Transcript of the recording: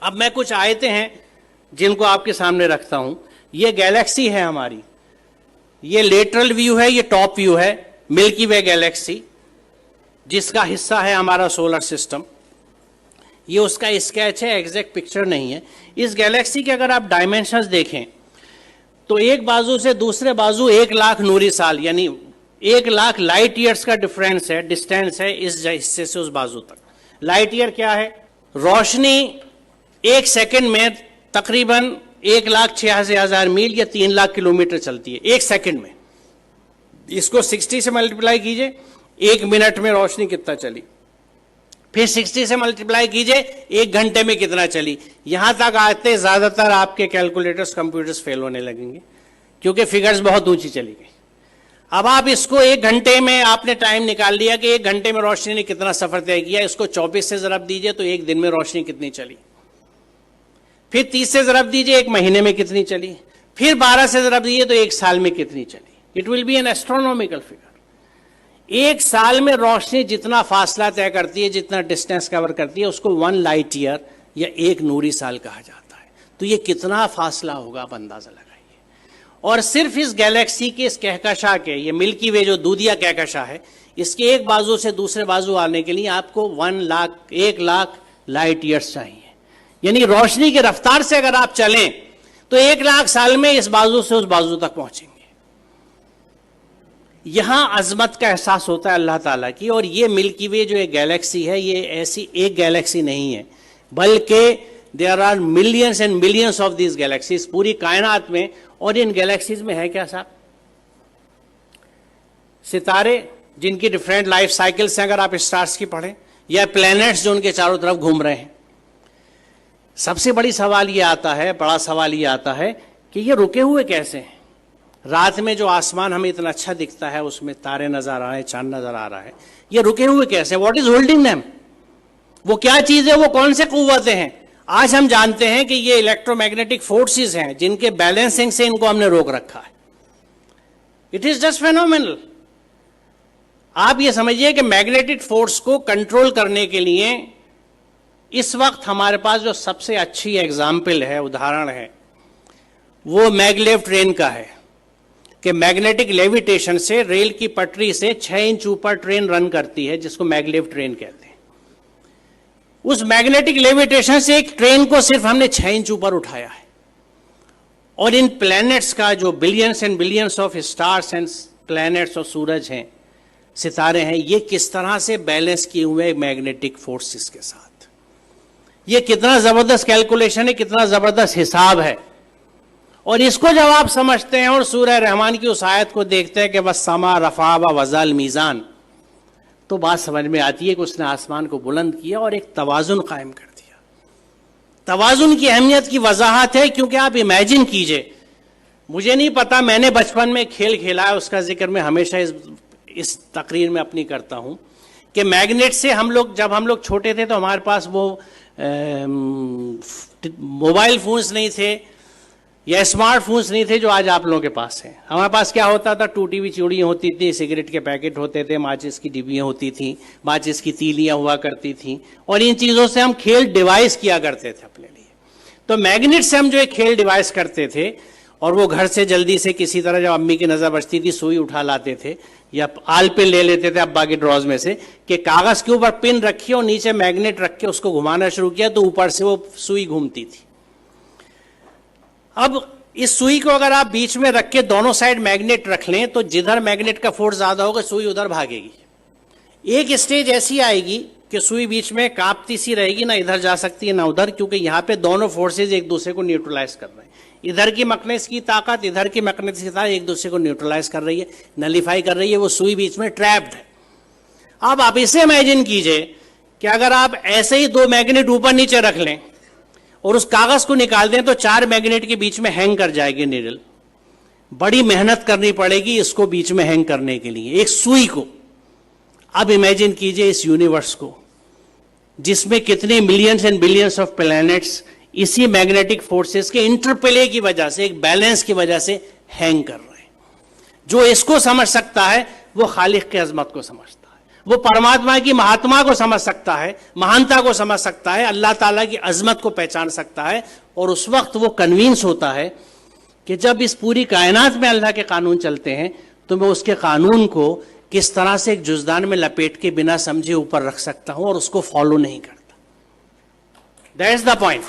अब मैं कुछ आयतें हैं जिनको आपके सामने रखता हूं। ये गैलेक्सी है हमारी, ये लेटरल व्यू है, ये टॉप व्यू है मिल्की वे गैलेक्सी, जिसका हिस्सा है हमारा सोलर सिस्टम। ये उसका स्केच है, एग्जैक्ट पिक्चर नहीं है। इस गैलेक्सी के अगर आप डायमेंशंस देखें तो एक बाजू से दूसरे बाजू 1,00,000 नूरी साल यानी 1,00,000 लाइट ईयर्स का डिफरेंस है, डिस्टेंस है इस हिस्से से उस बाजू तक। लाइट ईयर क्या है? रोशनी 1 सेकंड में तकरीबन 1,86,000 मील या 3,00,000 किलोमीटर चलती है 1 सेकंड में। इसको 60 से मल्टीप्लाई कीजिए, 1 मिनट में रोशनी कितना चली, फिर 60 से मल्टीप्लाई कीजिए 1 घंटे में कितना चली। यहां तक आते ज्यादातर आपके कैलकुलेटर्स कंप्यूटर्स फेल होने लगेंगे क्योंकि फिगर्स बहुत ऊंची चली गई। अब आप इसको 1 घंटे में आपने टाइम निकाल लिया कि 1 घंटे में रोशनी ने कितना सफर तय किया, इसको 24 से जरब दीजिए तो 1 दिन में रोशनी कितनी चली, फिर 30 से जरब दीजिए 1 महीने में कितनी चली, फिर 12 से जरब दीजिए तो 1 साल में कितनी चली। It will be N astronomical figure. 1 साल में रोशनी जितना फासला तय करती है, जितना डिस्टेंस कवर करती है, उसको 1 लाइट ईयर या 1 नूरी साल कहा जाता है। तो ये कितना फासला होगा आप अंदाजा लगाइए। और सिर्फ इस गैलेक्सी के इस कहकशा के, ये मिल्की वे जो दूधिया कहकशा है, इसके एक बाजू से दूसरे बाजू आने के लिए आपको 1,00,000 लाइट ईयर्स चाहिए। यानी रोशनी की रफ्तार से अगर आप चलें तो 1,00,000 साल में इस बाजू से उस बाजू तक पहुंचेंगे। यहां अजमत का एहसास होता है अल्लाह ताला की। और ये मिल्की वे जो एक गैलेक्सी है, ये ऐसी एक गैलेक्सी नहीं है, बल्कि there are millions and millions of these galaxies पूरी कायनात में। और इन गैलेक्सीज में है क्या साहब? सितारे जिनकी डिफरेंट लाइफ साइकिल्स हैं, अगर आप स्टार्स की पढ़ें, या प्लैनेट्स जो उनके चारों तरफ घूम रहे हैं। सबसे बड़ा सवाल ये आता है कि ये रुके हुए कैसे हैं? रात में जो आसमान हमें इतना अच्छा दिखता है, उसमें तारे नजर आ रहे हैं, चांद नजर आ रहा है, ये रुके हुए कैसे? What is holding them? वो क्या चीज है? वो कौन से कुव्वतें हैं? आज हम जानते हैं कि ये इलेक्ट्रोमैग्नेटिक फोर्सेस हैं जिनके बैलेंसिंग से इनको हमने रोक रखा है। It is just phenomenal. आप ये समझिए कि मैग्नेटिक फोर्स को कंट्रोल करने के लिए इस वक्त हमारे पास जो सबसे अच्छी एग्जाम्पल है, उदाहरण है, वो मैगलेव ट्रेन का है कि मैग्नेटिक लेविटेशन से रेल की पटरी से 6 इंच ऊपर ट्रेन रन करती है, जिसको मैगलेव ट्रेन कहते हैं। उस मैग्नेटिक लेविटेशन से एक ट्रेन को सिर्फ हमने 6 इंच ऊपर उठाया है। और इन प्लैनेट्स का जो billions and billions of stars and planets और सूरज हैं, सितारे हैं, ये किस तरह से बैलेंस किए हुए मैग्नेटिक फोर्सेस के साथ। ये कितना जबरदस्त कैलकुलेशन है, कितना जबरदस्त हिसाब है। और इसको जब आप समझते हैं और सूरह रहमान की उस आयत को देखते हैं कि बस समा रफा व वज़ल मीज़ान, तो बात समझ में आती है कि उसने आसमान को बुलंद किया और एक तवाजुन कायम कर दिया। तवाजुन की अहमियत की वजाहत है, क्योंकि आप इमेजिन कीजिए, मुझे नहीं पता, मैंने बचपन में खेल खेला है, उसका जिक्र मैं हमेशा इस तकरीर में अपनी करता हूं कि मैग्नेट से जब हम लोग छोटे थे तो हमारे पास वो मोबाइल फोन्स नहीं थे या स्मार्टफोन्स नहीं थे जो आज आप लोगों के पास हैं। हमारे पास क्या होता था? टूटी हुई चूड़ियाँ होती थी, सिगरेट के पैकेट होते थे, माचिस की डिब्बियाँ होती थी, माचिस की तीलियाँ हुआ करती थी, और इन चीज़ों से हम खेल डिवाइस किया करते थे अपने लिए। तो मैग्नेट से हम जो एक खेल डिवाइस करते थे, और वो घर से जल्दी से किसी तरह जब अम्मी की नज़र बचती थी सुई उठा लाते थे या आल पे ले लेते थे अब्बा के ड्रॉज में से कि कागज़ के ऊपर पिन रखी और नीचे मैग्नेट रख के उसको घुमाना शुरू किया तो ऊपर से वो सुई घूमती थी। अब इस सुई को अगर आप बीच में रख के दोनों साइड मैग्नेट रख लें तो जिधर मैग्नेट का फोर्स ज्यादा होगा सुई उधर भागेगी। एक स्टेज ऐसी आएगी कि सुई बीच में कांपती सी रहेगी, ना इधर जा सकती है ना उधर, क्योंकि यहाँ पे दोनों फोर्सेज एक दूसरे को न्यूट्रलाइज कर रहे हैं। इधर की मैग्नेटिक की ताकत, इधर की मैग्नेटिक की ताकत एक दूसरे को न्यूट्रलाइज कर रही है, नलीफाई कर रही है। वो सुई बीच में ट्रैप्ड है। अब आप इसे इमेजिन कीजिए कि अगर आप ऐसे ही 2 मैग्नेट ऊपर नीचे रख लें और उस कागज को निकाल दें तो 4 मैग्नेट के बीच में हैंग कर जाएगी नीडल। बड़ी मेहनत करनी पड़ेगी इसको बीच में हैंग करने के लिए, एक सुई को। अब इमेजिन कीजिए इस यूनिवर्स को जिसमें कितने millions and billions of planets इसी मैग्नेटिक फोर्सेस के इंटरप्ले की वजह से, एक बैलेंस की वजह से हैंग कर रहे हैं। जो इसको समझ सकता है वो खालिक की अजमत को समझता है। वो परमात्मा की महात्मा को समझ सकता है, महानता को समझ सकता है, अल्लाह ताला की अजमत को पहचान सकता है, और उस वक्त वो कन्विंस होता है कि जब इस पूरी कायनात में अल्लाह के कानून चलते हैं तो मैं उसके कानून को किस तरह से एक जुज़दान में लपेट के बिना समझे ऊपर रख सकता हूं और उसको फॉलो नहीं करता। That's the point.